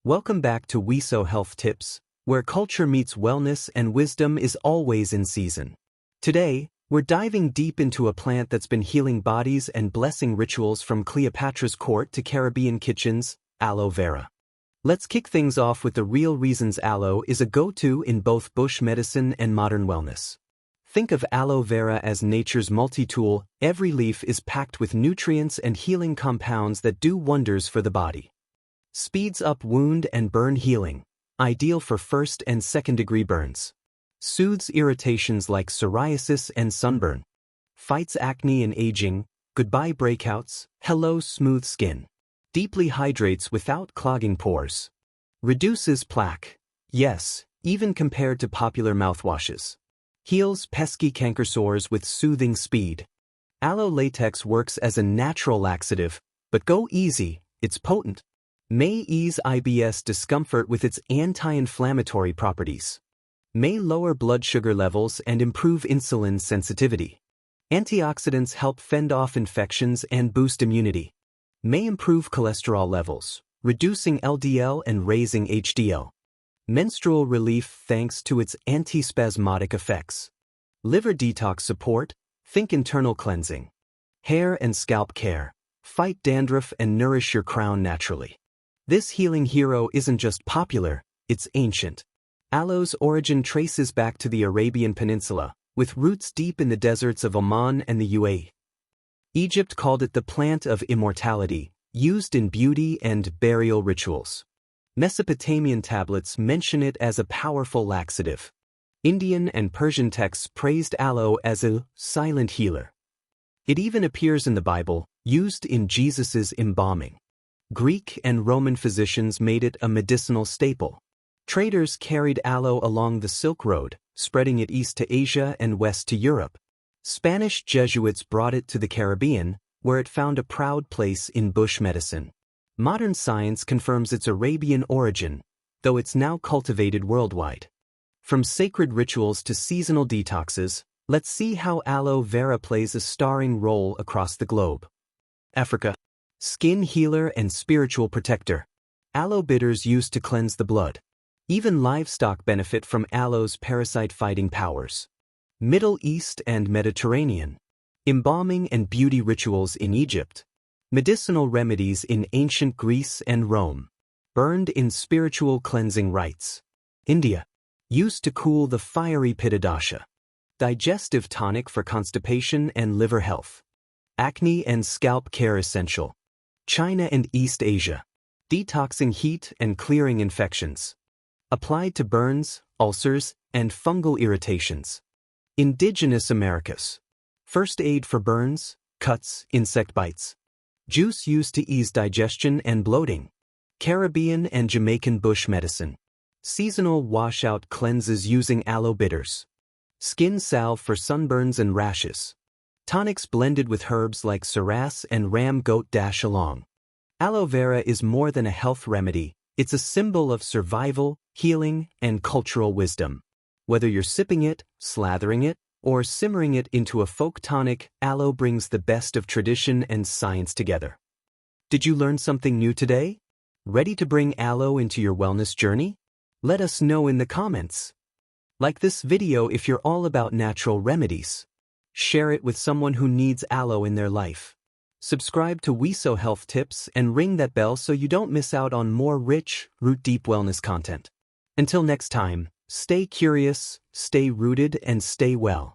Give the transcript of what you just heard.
Welcome back to WeSo Health Tips, where culture meets wellness and wisdom is always in season. Today, we're diving deep into a plant that's been healing bodies and blessing rituals from Cleopatra's court to Caribbean kitchens, aloe vera. Let's kick things off with the real reasons aloe is a go-to in both bush medicine and modern wellness. Think of aloe vera as nature's multi-tool. Every leaf is packed with nutrients and healing compounds that do wonders for the body. Speeds up wound and burn healing, ideal for first and second-degree burns. Soothes irritations like psoriasis and sunburn. Fights acne and aging, goodbye breakouts, hello smooth skin. Deeply hydrates without clogging pores. Reduces plaque, yes, even compared to popular mouthwashes. Heals pesky canker sores with soothing speed. Aloe latex works as a natural laxative, but go easy, it's potent. May ease IBS discomfort with its anti-inflammatory properties. May lower blood sugar levels and improve insulin sensitivity. Antioxidants help fend off infections and boost immunity. May improve cholesterol levels, reducing LDL and raising HDL. Menstrual relief thanks to its antispasmodic effects. Liver detox support, think internal cleansing. Hair and scalp care, fight dandruff and nourish your crown naturally. This healing hero isn't just popular, it's ancient. Aloe's origin traces back to the Arabian Peninsula, with roots deep in the deserts of Oman and the UAE. Egypt called it the plant of immortality, used in beauty and burial rituals. Mesopotamian tablets mention it as a powerful laxative. Indian and Persian texts praised aloe as a silent healer. It even appears in the Bible, used in Jesus's embalming. Greek and Roman physicians made it a medicinal staple. Traders carried aloe along the Silk Road, spreading it east to Asia and west to Europe. Spanish Jesuits brought it to the Caribbean, where it found a proud place in bush medicine. Modern science confirms its Arabian origin, though it's now cultivated worldwide. From sacred rituals to seasonal detoxes, let's see how aloe vera plays a starring role across the globe. Africa. Skin healer and spiritual protector. Aloe bitters used to cleanse the blood. Even livestock benefit from aloe's parasite-fighting powers. Middle East and Mediterranean. Embalming and beauty rituals in Egypt. Medicinal remedies in ancient Greece and Rome. Burned in spiritual cleansing rites. India. Used to cool the fiery pitadasha. Digestive tonic for constipation and liver health. Acne and scalp care essential. China and East Asia. Detoxing heat and clearing infections. Applied to burns, ulcers, and fungal irritations. Indigenous Americas. First aid for burns, cuts, insect bites. Juice used to ease digestion and bloating. Caribbean and Jamaican bush medicine. Seasonal washout cleanses using aloe bitters. Skin salve for sunburns and rashes. Tonics blended with herbs like saras and ram goat dash along. Aloe vera is more than a health remedy, it's a symbol of survival, healing, and cultural wisdom. Whether you're sipping it, slathering it, or simmering it into a folk tonic, aloe brings the best of tradition and science together. Did you learn something new today? Ready to bring aloe into your wellness journey? Let us know in the comments. Like this video if you're all about natural remedies. Share it with someone who needs aloe in their life. Subscribe to WeSo Health Tips and ring that bell so you don't miss out on more rich, root-deep wellness content. Until next time, stay curious, stay rooted, and stay well.